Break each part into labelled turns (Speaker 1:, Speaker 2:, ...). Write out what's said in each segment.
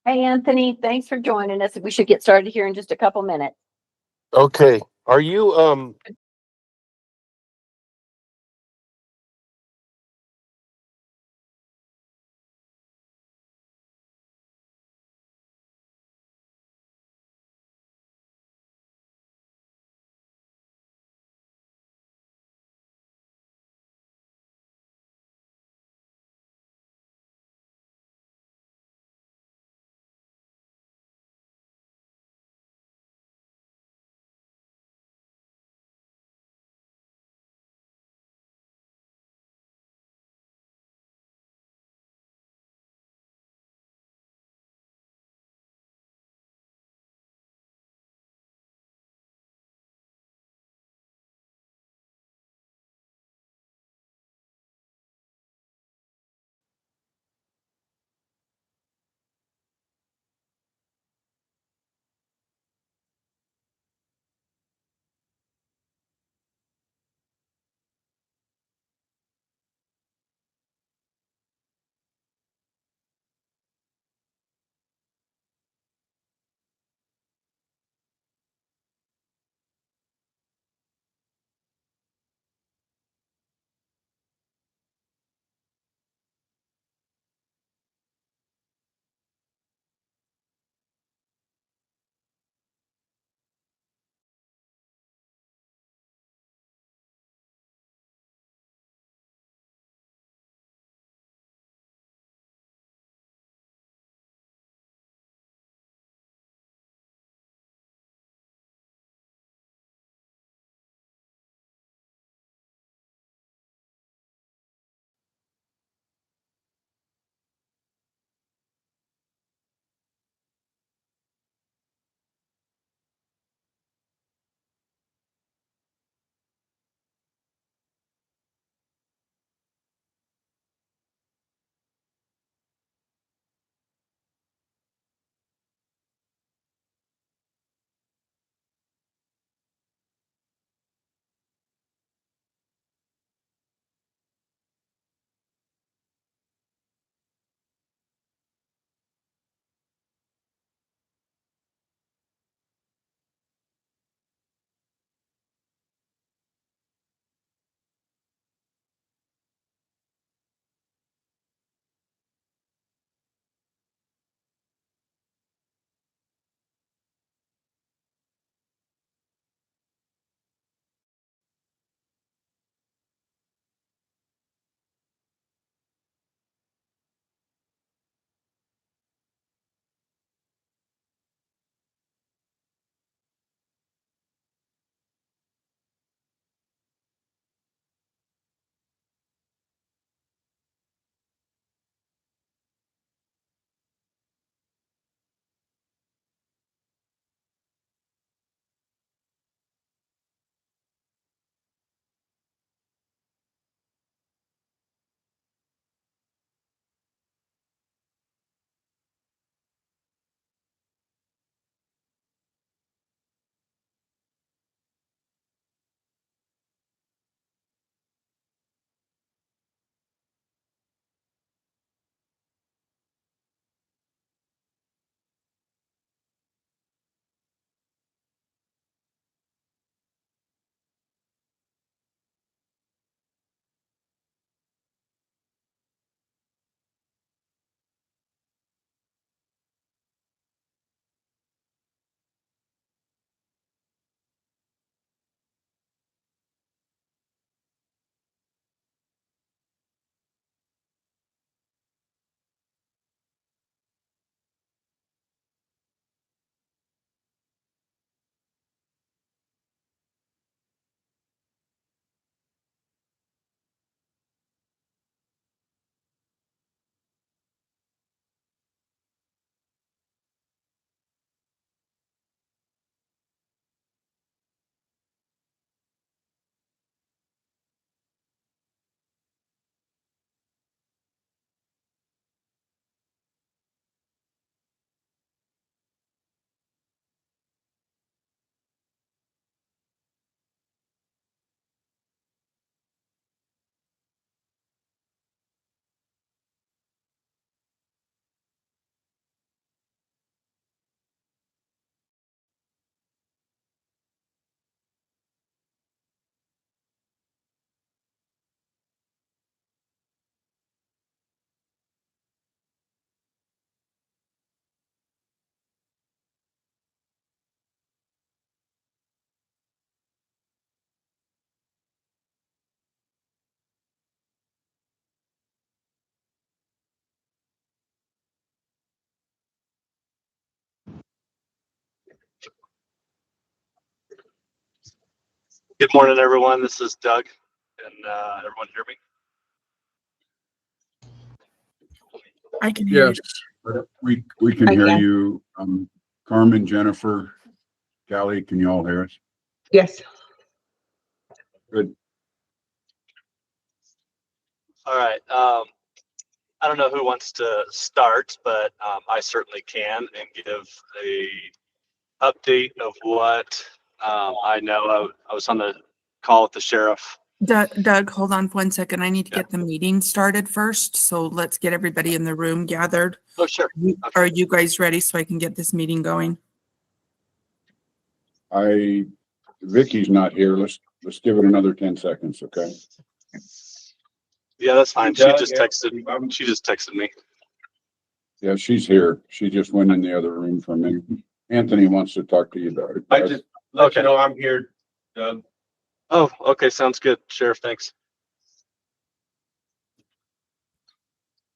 Speaker 1: Hey, Anthony, thanks for joining us. We should get started here in just a couple minutes.
Speaker 2: Okay. Are you
Speaker 3: Good morning, everyone. This is Doug. Can everyone hear me?
Speaker 4: I can hear
Speaker 5: Yes, we can
Speaker 1: I
Speaker 5: hear
Speaker 1: can.
Speaker 5: you. Carmen, Jennifer, Callie, can you all hear us?
Speaker 4: Yes.
Speaker 5: Good.
Speaker 3: All right. I don't know who wants to start, but I certainly can and give a update of what I know. I was on the call with the sheriff.
Speaker 4: Doug, hold on 1 second. I need to
Speaker 3: Yeah.
Speaker 4: get the meeting started first. So let's get everybody in the room gathered.
Speaker 3: Oh, sure. Okay.
Speaker 4: Are you guys ready so I can get this meeting going?
Speaker 5: Vicky's not here. Let's give it another 10 seconds, okay?
Speaker 3: Yeah, that's fine. She
Speaker 5: Doug,
Speaker 3: just
Speaker 5: yeah.
Speaker 3: texted. She just texted me.
Speaker 5: Yeah, she's here. She just went in the other room for a minute. Anthony wants to talk to you about it.
Speaker 6: I just let
Speaker 3: Okay.
Speaker 6: you know I'm here, Doug.
Speaker 3: Oh, okay. Sounds good, Sheriff. Thanks.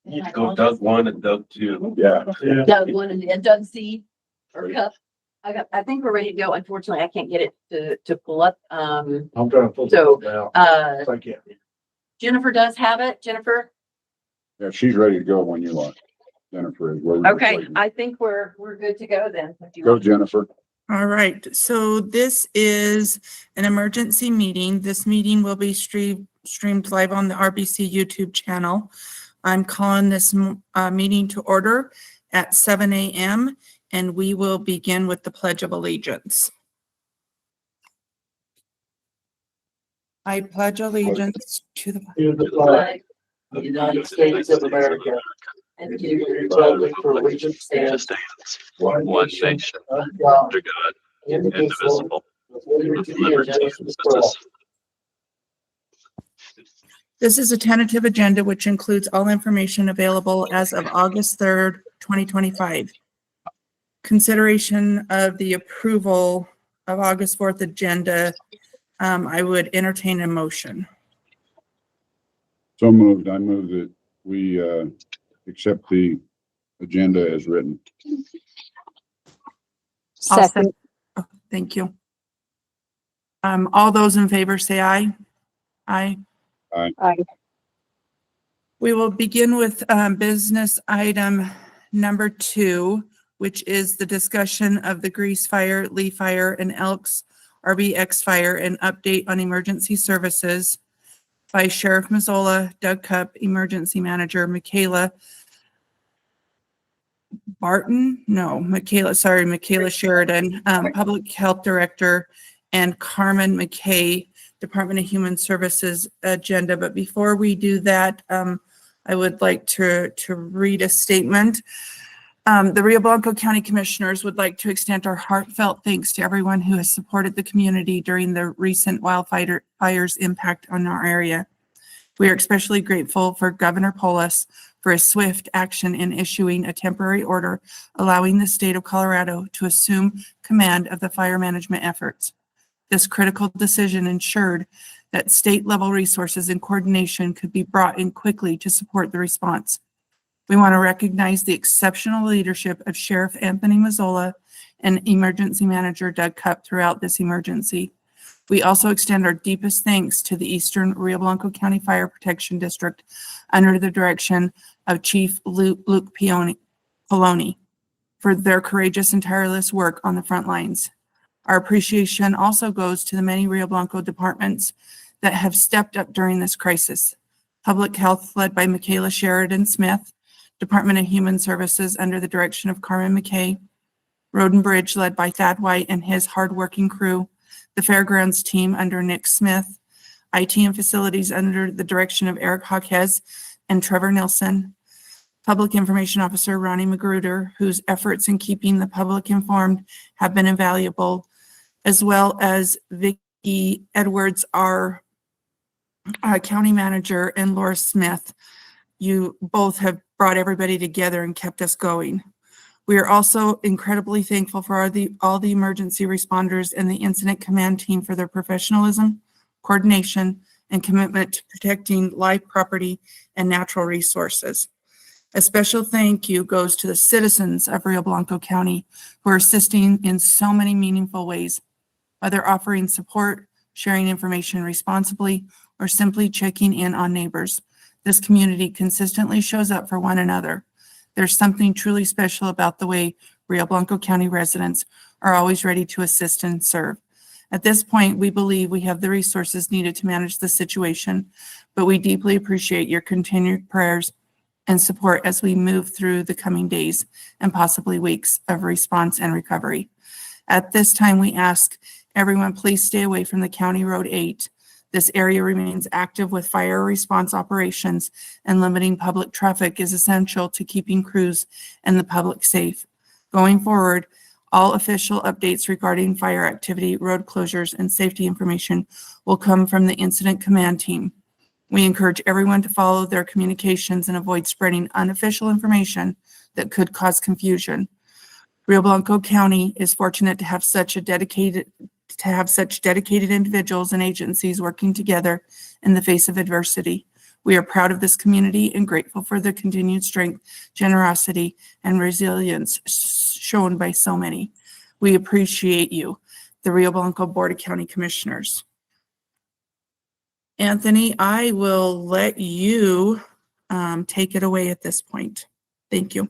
Speaker 6: You can go Doug 1 and Doug 2.
Speaker 5: Yeah.
Speaker 1: Doug one and Doug C or Cup. I think we're ready to go. Unfortunately, I can't get it to pull up.
Speaker 6: I'm trying to pull
Speaker 1: So,
Speaker 6: it now.
Speaker 1: uh,
Speaker 6: I can't.
Speaker 1: Jennifer does have it. Jennifer.
Speaker 5: Yeah, she's ready to go when you are. Jennifer is. We're
Speaker 1: Okay.
Speaker 5: waiting.
Speaker 1: I think we're good to go then. if you
Speaker 5: Go,
Speaker 1: want.
Speaker 5: Jennifer.
Speaker 4: All right. So this is an emergency meeting. This meeting will be streamed live on the RBC YouTube channel. I'm calling this meeting to order at 7 a.m. and we will begin with the Pledge of Allegiance. I pledge allegiance to the
Speaker 6: To the
Speaker 1: Flag
Speaker 6: of the United States of America,
Speaker 1: and
Speaker 6: and
Speaker 1: to
Speaker 6: to the
Speaker 1: the
Speaker 6: republic for which it
Speaker 3: Just
Speaker 6: stands,
Speaker 3: stands
Speaker 6: one
Speaker 3: one
Speaker 6: nation,
Speaker 3: nation
Speaker 6: under God,
Speaker 3: under God,
Speaker 6: indivisible,
Speaker 3: indivisible,
Speaker 6: with
Speaker 3: with
Speaker 6: liberty and
Speaker 3: liberty and
Speaker 6: justice for all.
Speaker 3: justice.
Speaker 4: This is a tentative agenda which includes all information available as of August 3rd, 2025. Consideration of the approval of August 4th agenda. I would entertain a motion.
Speaker 5: So moved. I move that we accept the agenda as written.
Speaker 4: I'll
Speaker 1: Second.
Speaker 4: Oh, thank you. All those in favor say aye. Aye.
Speaker 1: Aye.
Speaker 4: We will begin with business item number 2, which is the discussion of the Grease Fire, Lee Fire, and Elks RBX Fire and update on emergency services by Sheriff Mazzola, Doug Cupp, Emergency Manager, Michaela Barton, no, Michaela Sheridan, Public Health Director, and Carmen McKay, Department of Human Services agenda. But before we do that, I would like to read a statement. The Rio Blanco County Commissioners would like to extend our heartfelt thanks to everyone who has supported the community during the recent wildfires impact on our area. We are especially grateful for Governor Polis for his swift action in issuing a temporary order allowing the state of Colorado to assume command of the fire management efforts. This critical decision ensured that state-level resources and coordination could be brought in quickly to support the response. We want to recognize the exceptional leadership of Sheriff Anthony Mazzola and Emergency Manager Doug Cupp throughout this emergency. We also extend our deepest thanks to the Eastern Rio Blanco County Fire Protection District under the direction of Chief Luke Poloni for their courageous and tireless work on the front lines. Our appreciation also goes to the many Rio Blanco departments that have stepped up during this crisis. Public Health led by Michaela Sheridan Smith, Department of Human Services under the direction of Carmen McKay, Road and Bridge led by Thad White and his hardworking crew, the Fairgrounds team under Nick Smith, IT and Facilities under the direction of Eric Hawkes and Trevor Nilsson, Public Information Officer Ronnie Magruder, whose efforts in keeping the public informed have been invaluable, as well as Vicki Edwards, our County Manager, and Laura Smith. You both have brought everybody together and kept us going. We are also incredibly thankful for all the emergency responders and the incident command team for their professionalism, coordination, and commitment to protecting life, property, and natural resources. A special thank you goes to the citizens of Rio Blanco County who are assisting in so many meaningful ways, whether offering support, sharing information responsibly, or simply checking in on neighbors. This community consistently shows up for one another. There's something truly special about the way Rio Blanco County residents are always ready to assist and serve. At this point, we believe we have the resources needed to manage the situation, but we deeply appreciate your continued prayers and support as we move through the coming days and possibly weeks of response and recovery. At this time, we ask everyone, please stay away from the County Road 8. This area remains active with fire response operations, and limiting public traffic is essential to keeping crews and the public safe. Going forward, all official updates regarding fire activity, road closures, and safety information will come from the Incident Command Team. We encourage everyone to follow their communications and avoid spreading unofficial information that could cause confusion. Rio Blanco County is fortunate to have such dedicated individuals and agencies working together in the face of adversity. We are proud of this community and grateful for the continued strength, generosity, and resilience shown by so many. We appreciate you, the Rio Blanco Board of County Commissioners. Anthony, I will let you take it away at this point. Thank you.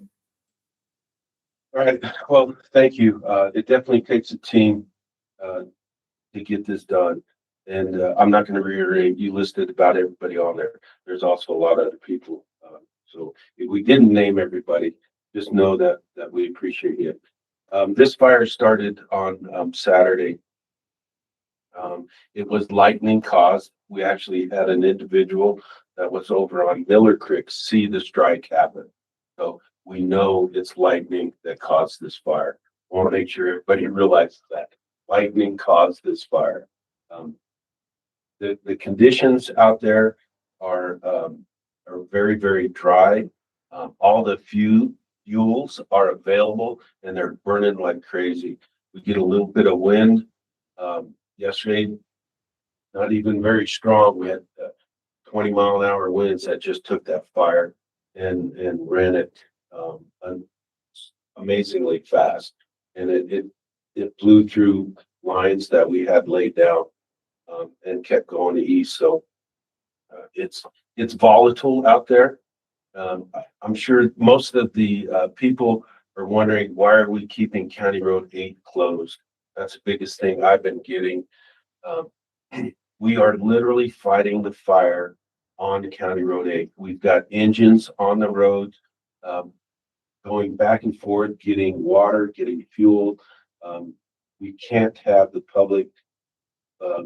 Speaker 6: All right, well, thank you. It definitely takes a team to get this done. And I'm not going to reiterate, you listed about everybody on there. There's also a lot of other people. So if we didn't name everybody, just know that we appreciate it. This fire started on Saturday. It was lightning caused. We actually had an individual that was over on Miller Creek see the strike happen. So we know it's lightning that caused this fire. I want to make sure everybody realizes that lightning caused this fire. The conditions out there are very, very dry. All the fuels are available and they're burning like crazy. We get a little bit of wind. Yesterday, not even very strong. We had 20-mile-an-hour winds that just took that fire and ran it amazingly fast. And it blew through lines that we had laid down and kept going to east. So it's volatile out there. I'm sure most of the people are wondering, why are we keeping County Road 8 closed? That's the biggest thing I've been getting. We are literally fighting the fire on County Road 8. We've got engines on the road going back and forth, getting water, getting fuel. We can't have the public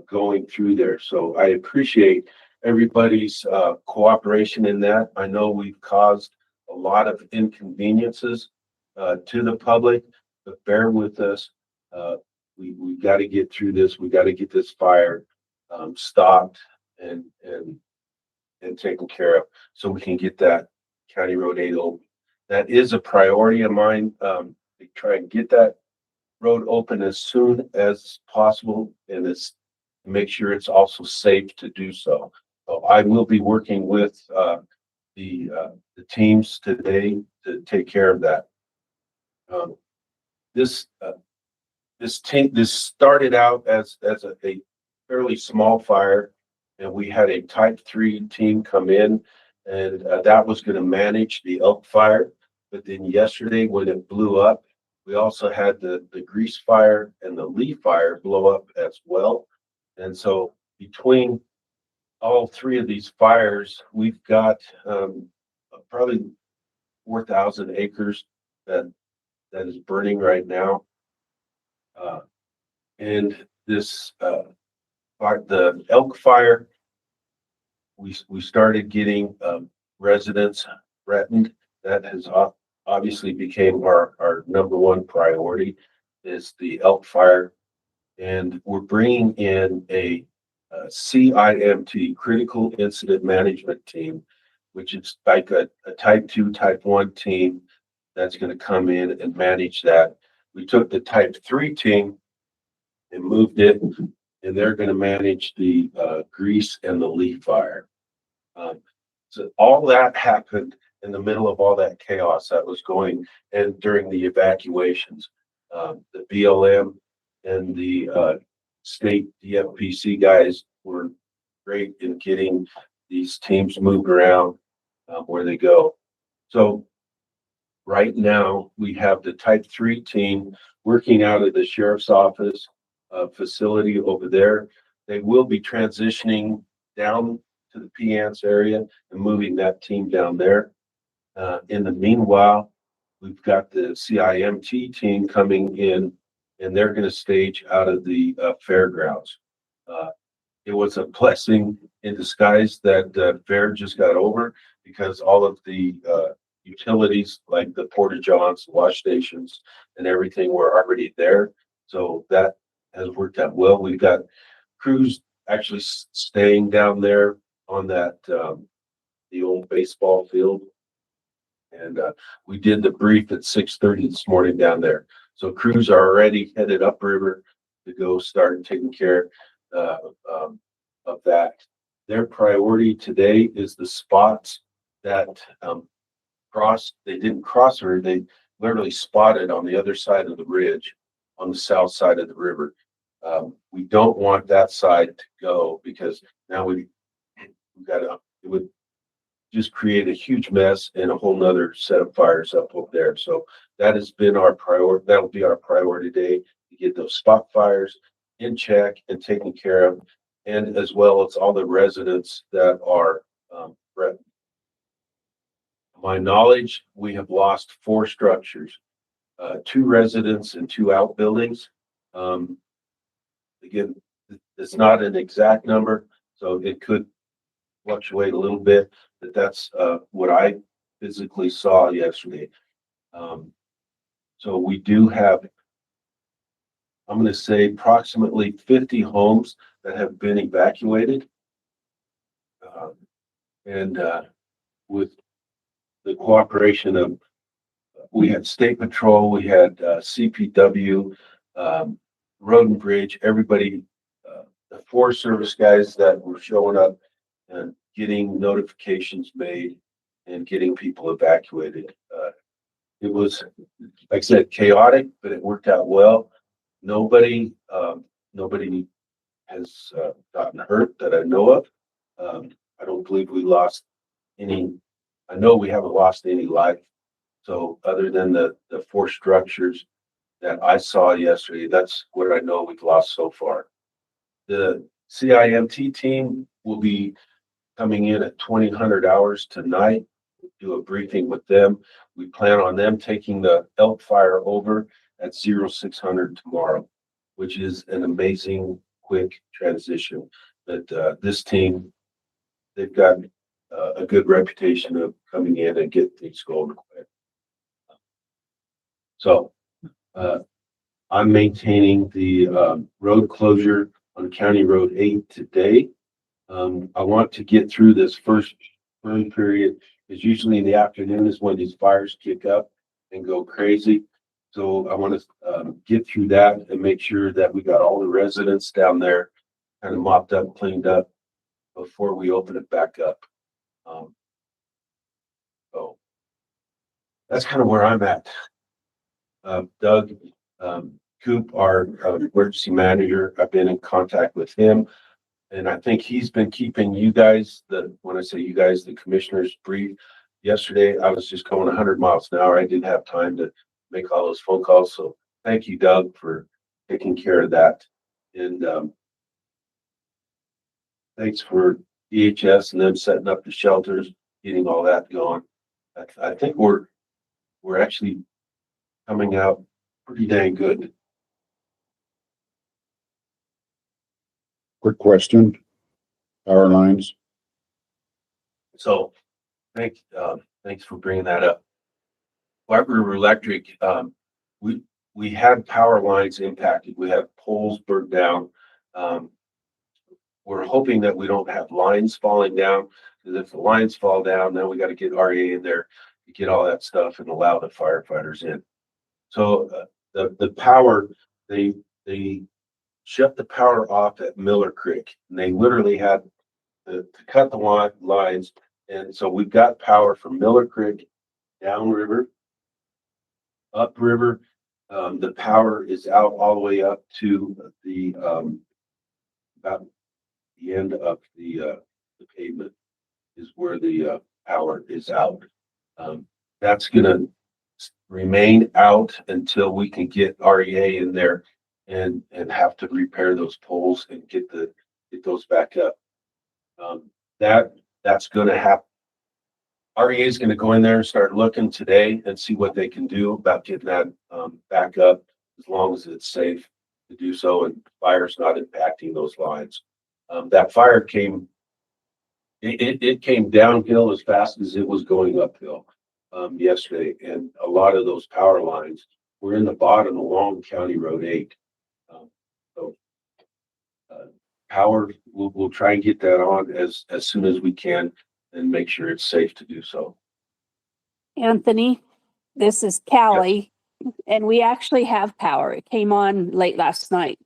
Speaker 6: going through there. So I appreciate everybody's cooperation in that. I know we've caused a lot of inconveniences to the public, but bear with us. We got to get through this. We got to get this fire stopped and taken care of so we can get that County Road 8 open. That is a priority of mine. To try and get that road open as soon as possible, and it's make sure it's also safe to do so. So I will be working with the teams today to take care of that. This started out as a fairly small fire, and we had a type 3 team come in, and that was going to manage the elk fire. But then yesterday when it blew up, we also had the grease fire and the leaf fire blow up as well. And so between all three of these fires, we've got probably 4,000 acres that is burning right now. And this the elk fire, we started getting residents threatened. That has obviously became our number one priority, is the elk fire. And we're bringing in a CIMT, Critical Incident Management Team, which is like a type 2, type 1 team that's going to come in and manage that. We took the type 3 team and moved it, and they're going to manage the grease and the leaf fire. So all that happened in the middle of all that chaos that was going, and during the evacuations, the BLM and the state DFPC guys were great in getting these teams moved around where they go. So right now we have the type 3 team working out of the sheriff's office facility over there. They will be transitioning down to the Piance area and moving that team down there. In the meanwhile, we've got the CIMT team coming in, and they're going to stage out of the fairgrounds. It was a blessing in disguise that fair just got over, because all of the utilities like the porta johns, wash stations, and everything were already there. So that has worked out well. We've got crews actually staying down there on that the old baseball field. And we did the brief at 6:30 this morning down there. So crews are already headed upriver to go start taking care of that. Their priority today is the spots that they didn't cross her, they literally spotted on the other side of the ridge, on the south side of the river. We don't want that side to go, because now we've got to, it would just create a huge mess and a whole nother set of fires up over there. So that has been our priority. That'll be our priority today, to get those spot fires in check and taken care of, and as well as all the residents that are threatened. My knowledge, we have lost 4 structures, 2 residents and 2 outbuildings. Again, it's not an exact number, so it could fluctuate a little bit, but that's what I physically saw yesterday. So we do have, I'm going to say, approximately 50 homes that have been evacuated. And with the cooperation of, we had State Patrol, we had CPW, Road and Bridge, everybody, the Forest Service guys that were showing up and getting notifications made and getting people evacuated. It was, like I said, chaotic, but it worked out well. Nobody has gotten hurt that I know of. I don't believe we lost any. I know we haven't lost any life. So other than the 4 structures that I saw yesterday, that's what I know we've lost so far. The CIMT team will be coming in at 2000 hours tonight. Do a briefing with them. We plan on them taking the Elk Fire over at 0600 tomorrow, which is an amazing quick transition. But this team, they've got a good reputation of coming in and getting things going quick. So I'm maintaining the road closure on County Road 8 today. I want to get through this first burn period, because usually in the afternoon is when these fires kick up and go crazy. So I want to get through that and make sure that we got all the residents down there kind of mopped up, cleaned up before we open it back up. So that's kind of where I'm at. Doug Coop, our emergency manager, I've been in contact with him, and I think he's been keeping you guys, when I say you guys, the commissioners, brief. Yesterday, I was just going 100 miles an hour. I didn't have time to make all those phone calls. So thank you, Doug, for taking care of that. And thanks for DHS and them setting up the shelters, getting all that going. I think we're actually coming out pretty dang good.
Speaker 5: Quick question. Power lines.
Speaker 6: So thanks for bringing that up. White River Electric, we had power lines impacted. We have poles burned down. We're hoping that we don't have lines falling down, because if the lines fall down, then we got to get RA in there to get all that stuff and allow the firefighters in. So the power, they shut the power off at Miller Creek, and they literally had to cut the lines. And so we've got power from Miller Creek, downriver, upriver. The power is out all the way up to the about the end of the pavement is where the power is out. That's gonna remain out until we can get REA in there and have to repair those poles and get those back up. That's gonna happen. REA is gonna go in there and start looking today and see what they can do about getting that back up, as long as it's safe to do so and fire's not impacting those lines. That fire came, it came downhill as fast as it was going uphill yesterday, and a lot of those power lines were in the bottom along County Road 8. So power, we'll try and get that on as soon as we can and make sure it's safe to do so.
Speaker 7: Anthony, this is Callie, and we actually have power. It came on late last night.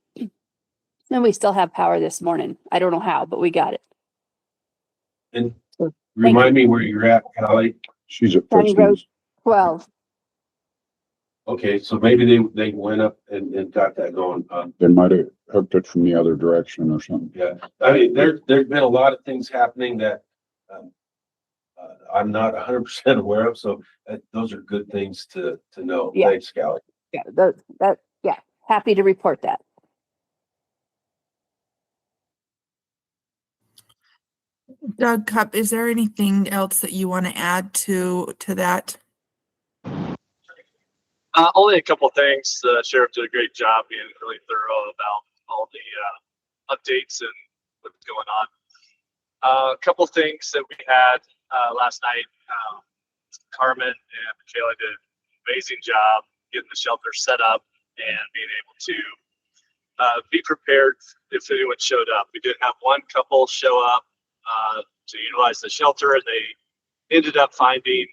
Speaker 7: And we still have power this morning. I don't know how, but we got it.
Speaker 6: And remind me where you're at, Callie.
Speaker 5: She's at
Speaker 7: County Road
Speaker 5: Frisbee's.
Speaker 7: 12.
Speaker 6: Okay, so maybe they went up and got that going.
Speaker 5: They might have hooked it from the other direction or something.
Speaker 6: Yeah, I mean, there's been a lot of things happening that I'm not 100% aware of, so those are good things to know.
Speaker 7: Yeah.
Speaker 6: Thanks, Callie.
Speaker 7: Yeah, yeah, happy to report that.
Speaker 4: Doug Cup, is there anything else that you want to add to that?
Speaker 3: Only a couple things. The sheriff did a great job being really thorough about all the updates and what's going on. A couple things that we had last night. Carmen and Michaela did an amazing job getting the shelter set up and being able to be prepared if anyone showed up. We did have one couple show up to utilize the shelter, and they ended up finding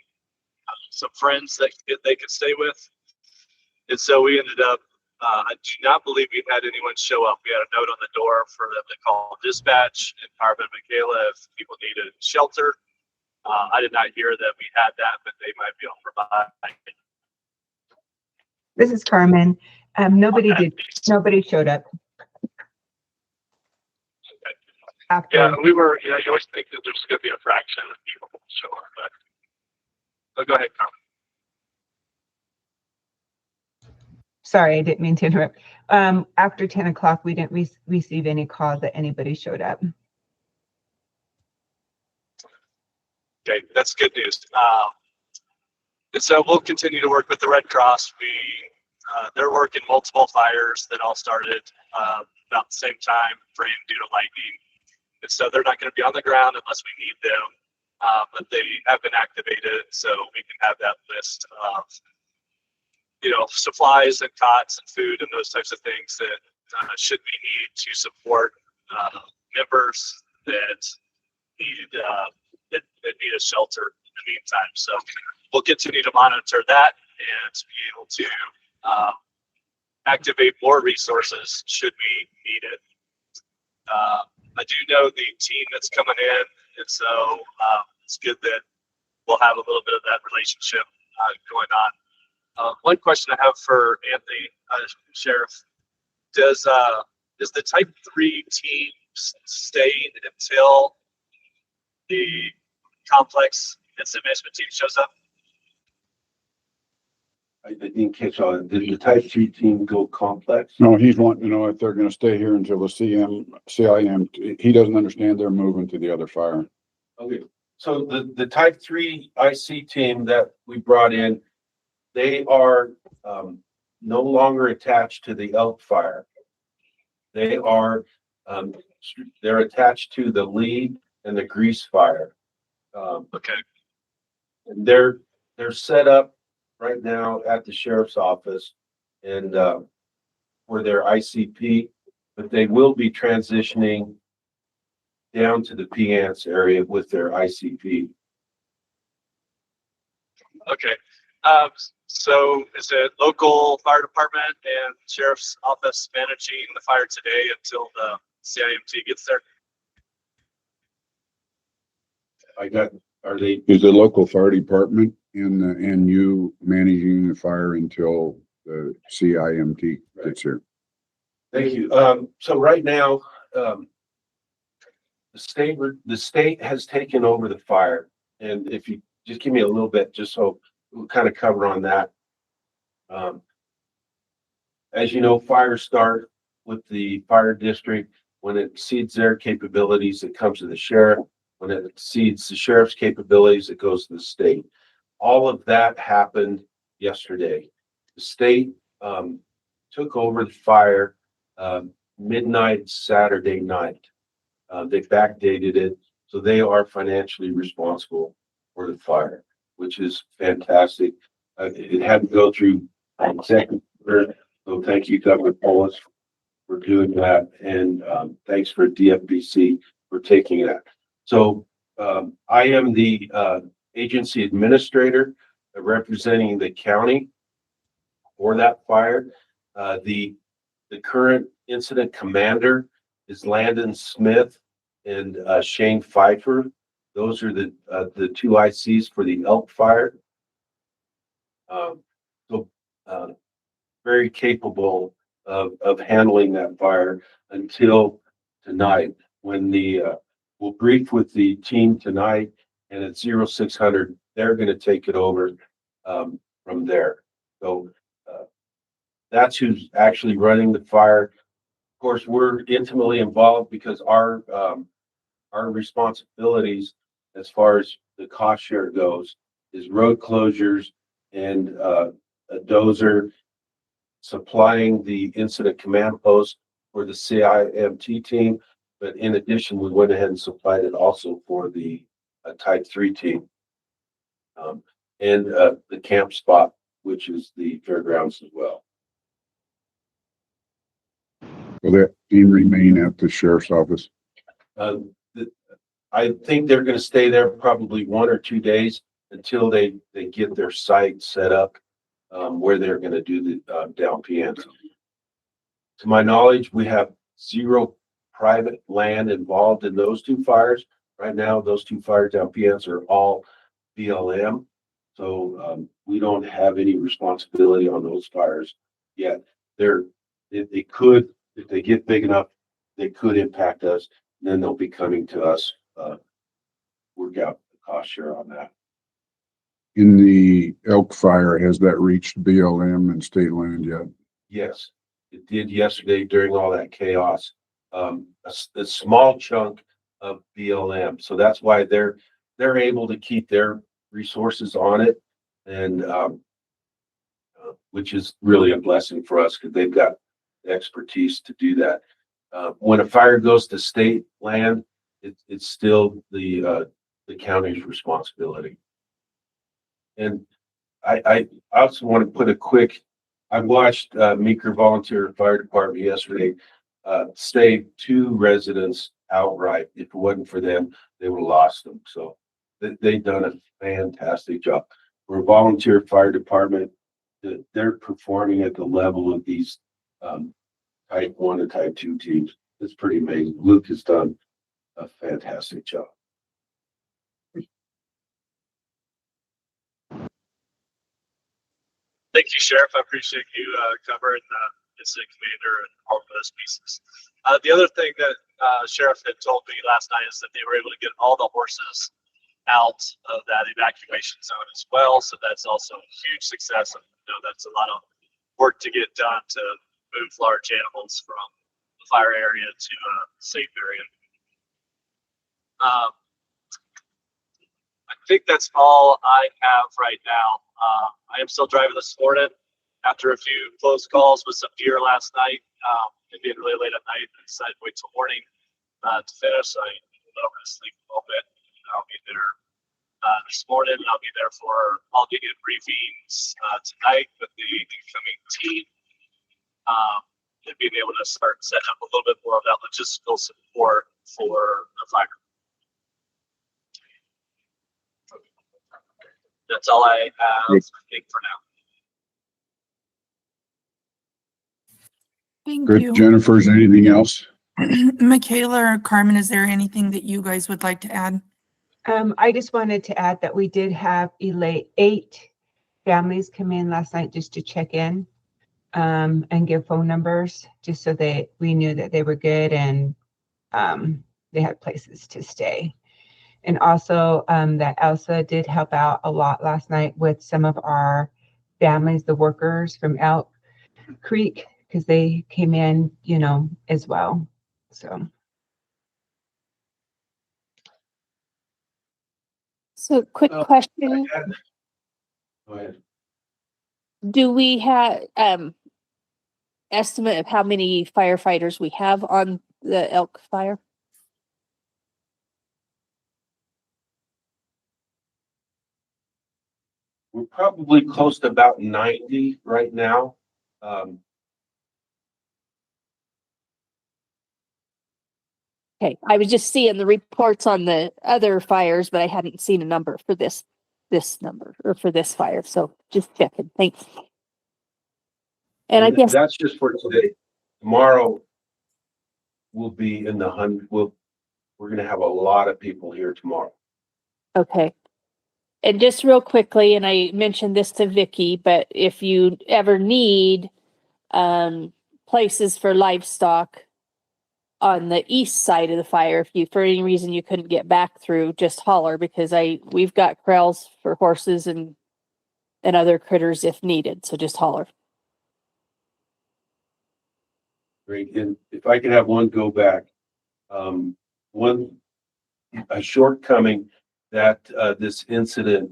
Speaker 3: some friends that they could stay with. And so we ended up, I do not believe we had anyone show up. We had a note on the door for them to call dispatch and Carmen and Michaela if people needed shelter. I did not hear that we had that, but they might be able to provide.
Speaker 8: This is Carmen. Nobody
Speaker 3: Okay.
Speaker 8: nobody showed up. After,
Speaker 3: Yeah, we were, you always think that there's going to be a fraction of people who show up, but go ahead, Carmen.
Speaker 8: sorry, I didn't mean to interrupt. After 10 o'clock, we didn't receive any calls that anybody showed up.
Speaker 3: Okay, that's good news. And so we'll continue to work with the Red Cross. They're working multiple fires that all started about the same time frame due to lightning. And so they're not going to be on the ground unless we need them. But they have been activated, so we can have that list of, supplies and cots and food and those types of things that should we need to support members that need a shelter in the meantime. So we'll continue to monitor that and be able to activate more resources should we need it. I do know the team that's coming in, and so it's good that we'll have a little bit of that relationship going on. One question I have for Anthony, Sheriff, does the Type 3 team stay until the complex incident management team shows up?
Speaker 6: I didn't catch on. Did the Type 3 team go complex?
Speaker 5: No, he's wanting to know if they're gonna stay here until the CIM, he doesn't understand they're moving to the other fire.
Speaker 6: Okay, so the Type 3 IC team that we brought in, they are no longer attached to the Elk Fire. They are they're attached to the Lee and the Grease Fire.
Speaker 3: Okay.
Speaker 6: And they're set up right now at the sheriff's office and for their ICP, but they will be transitioning down to the Piance area with their ICP.
Speaker 3: Okay. So is it local fire department and sheriff's office managing the fire today until the CIMT gets there?
Speaker 5: Is the local fire department and you managing the fire until the CIMT gets here?
Speaker 6: Thank you. So right now, the state has taken over the fire. And if you just give me a little bit, just so we'll kind of cover on that. As you know, fires start with the fire district. When it exceeds their capabilities, it comes to the sheriff. When it exceeds the sheriff's capabilities, it goes to the state. All of that happened yesterday. The state took over the fire midnight Saturday night. They backdated it, so they are financially responsible for the fire, which is fantastic. It had to go through executive order, so thank you, Governor Polis, for doing that, and thanks for DFBC for taking that. So I am the agency administrator representing the county for that fire. The current incident commander is Landon Smith and Shane Pfeiffer. Those are the two ICs for the Elk Fire. Very capable of handling that fire until tonight, when we'll brief with the team tonight, and at 0600 they're going to take it over from there. So that's who's actually running the fire. Of course, we're intimately involved because our responsibilities as far as the cost share goes is road closures and a dozer, supplying the incident command post for the CIMT team. But in addition, we went ahead and supplied it also for the type 3 team and the camp spot, which is the fairgrounds as well.
Speaker 5: Will that team remain at the sheriff's office?
Speaker 6: I think they're going to stay there probably 1 or 2 days until they get their site set up where they're going to do the down PMs. To my knowledge, we have 0 private land involved in those 2 fires. Right now, those 2 fire down PMs are all BLM. So we don't have any responsibility on those fires yet. They could, if they get big enough, they could impact us. And then they'll be coming to us, work out the cost share on that.
Speaker 5: In the Elk Fire, has that reached BLM and state land yet?
Speaker 6: Yes, it did yesterday during all that chaos. A small chunk of BLM. So that's why they're able to keep their resources on it, and which is really a blessing for us because they've got the expertise to do that. When a fire goes to state land, it's still the county's responsibility. And I also want to put a quick, I watched Meeker Volunteer Fire Department yesterday save 2 residents outright. If it wasn't for them, they would have lost them. So they've done a fantastic job. We're a volunteer fire department. They're performing at the level of these type 1 and type 2 teams. It's pretty amazing. Luke has done a fantastic job.
Speaker 3: Thank you, Sheriff. I appreciate you covering the incident commander and all of those pieces. The other thing that Sheriff had told me last night is that they were able to get all the horses out of that evacuation zone as well. So that's also a huge success. And that's a lot of work to get done to move large animals from the fire area to a safe area. I think that's all I have right now. I am still driving this morning after a few close calls with some deer last night. It being really late at night, I decided to wait till morning to finish. I'm going to sleep a little bit. I'll be there this morning. I'll be there for all the briefings tonight with the incoming team. And being able to start setting up a little bit more of that logistical support for the fire. That's all I have, I think, for now.
Speaker 4: Thank
Speaker 5: Good.
Speaker 4: you.
Speaker 5: Jennifer, is there anything else?
Speaker 4: Michaela or Carmen, is there anything that you guys would like to add?
Speaker 8: I just wanted to add that we did have 8 families come in last night just to check in and give phone numbers, just so that we knew that they were good and they had places to stay. And also that Elsa did help out a lot last night with some of our families, the workers from Elk Creek, because they came in, as well.
Speaker 7: So quick
Speaker 6: Well,
Speaker 7: question,
Speaker 6: Go ahead.
Speaker 7: do we have estimate of how many firefighters we have on the Elk fire?
Speaker 6: We're probably close to about 90 right now.
Speaker 7: Okay, I was just seeing the reports on the other fires, but I hadn't seen a number for this number or for this fire. So just checking. Thanks. And I guess,
Speaker 6: that's just for today. Tomorrow we'll be in the hundred. We're going to have a lot of people here tomorrow.
Speaker 7: okay. And just real quickly, and I mentioned this to Vicky, but if you ever need places for livestock on the east side of the fire, if you for any reason you couldn't get back through, just holler, because we've got corrals for horses and other critters if needed. So just holler.
Speaker 6: Great. And if I could have one go back, a shortcoming that this incident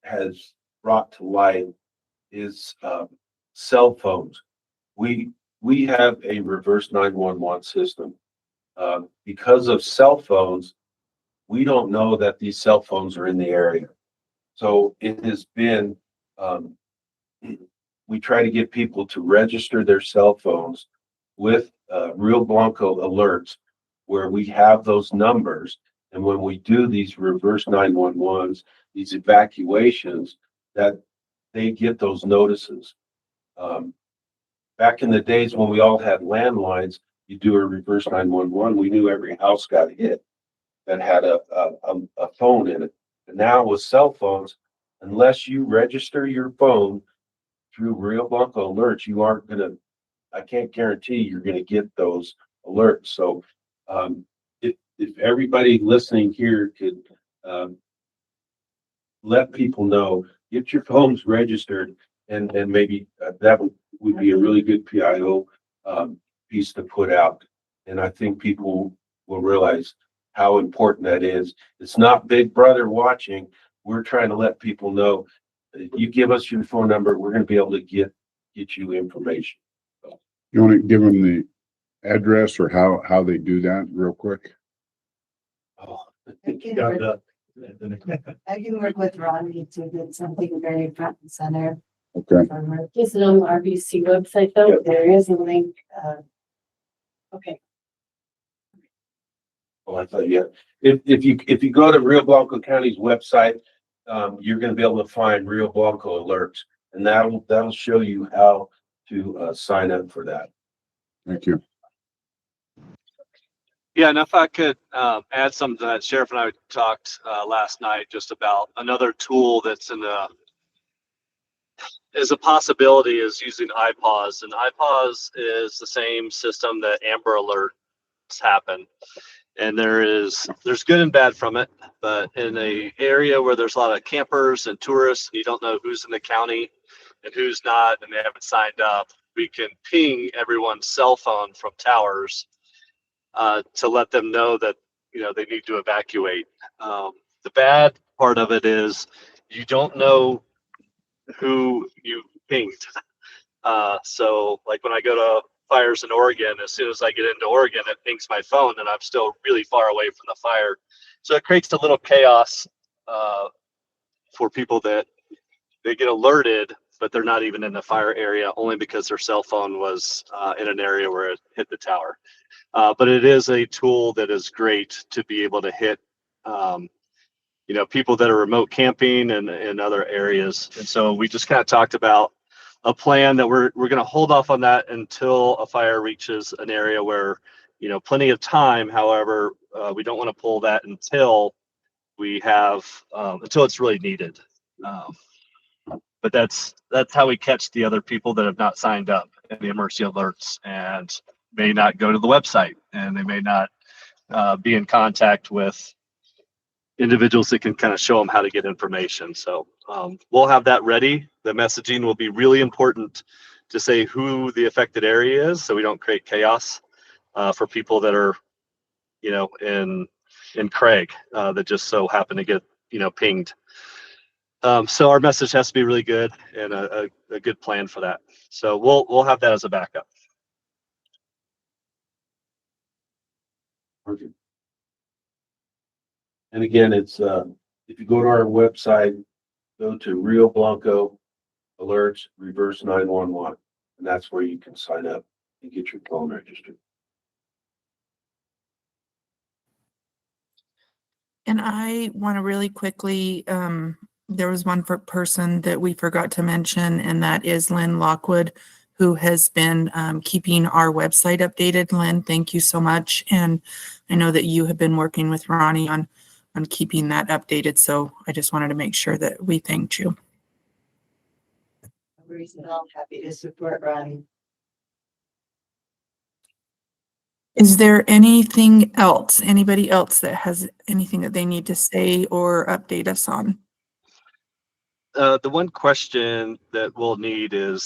Speaker 6: has brought to light is cell phones. We have a reverse 911 system. Because of cell phones, we don't know that these cell phones are in the area. So it has been, we try to get people to register their cell phones with Rio Blanco alerts where we have those numbers. And when we do these reverse 911s, these evacuations, that they get those notices. Back in the days when we all had landlines, you do a reverse 911, we knew every house got hit that had a phone in it. And now with cell phones, unless you register your phone through Rio Blanco alerts, you aren't going to, I can't guarantee you're going to get those alerts. So if everybody listening here could let people know, get your phones registered, and maybe that would be a really good PIO piece to put out. And I think people will realize how important that is. It's not Big Brother watching. We're trying to let people know that if you give us your phone number, we're going to be able to get you information.
Speaker 5: You want to give them the address or how they do that real quick?
Speaker 6: Oh,
Speaker 1: I can work with Rodney to get something very front and center.
Speaker 5: Okay.
Speaker 1: Just on the RBC website though, there is a link. Okay.
Speaker 6: Oh, I thought, yeah. If you go to Rio Blanco County's website, you're going to be able to find Rio Blanco alerts, and that'll show you how to sign up for that.
Speaker 5: Thank you.
Speaker 3: Yeah, and if I could add something to that, Sheriff and I talked last night just about another tool that's is a possibility is using iPause, and iPause is the same system that Amber Alerts happen. And there's good and bad from it, but in a area where there's a lot of campers and tourists, and you don't know who's in the county and who's not, and they haven't signed up, we can ping everyone's cell phone from towers to let them know that they need to evacuate. The bad part of it is you don't know who you pinged. So like when I go to fires in Oregon, as soon as I get into Oregon, it pings my phone and I'm still really far away from the fire. So it creates a little chaos for people that they get alerted, but they're not even in the fire area only because their cell phone was in an area where it hit the tower. But it is a tool that is great to be able to hit people that are remote camping and in other areas. And so we just kind of talked about a plan that we're going to hold off on that until a fire reaches an area where, plenty of time. However, we don't want to pull that until we have, until it's really needed. But that's how we catch the other people that have not signed up in the emergency alerts and may not go to the website, and they may not be in contact with individuals that can kind of show them how to get information. So we'll have that ready. The messaging will be really important to say who the affected area is, so we don't create chaos for people that are, you know, in Craig that just so happen to get, you know, pinged. So our message has to be really good and a good plan for that. So we'll have that as a backup.
Speaker 6: Perfect. And again, it's, if you go to our website, go to Rio Blanco alerts, reverse 911, and that's where you can sign up and get your phone registered.
Speaker 4: And I want to really quickly, there was one person that we forgot to mention, and that is Lynn Lockwood, who has been keeping our website updated. Lynn, thank you so much. And I know that you have been working with Ronnie on keeping that updated. So I just wanted to make sure that we thanked you.
Speaker 1: Reason I'm happy to support Ronnie.
Speaker 4: Is there anything else, anybody else that has anything that they need to say or update us on?
Speaker 3: The one question that we'll need is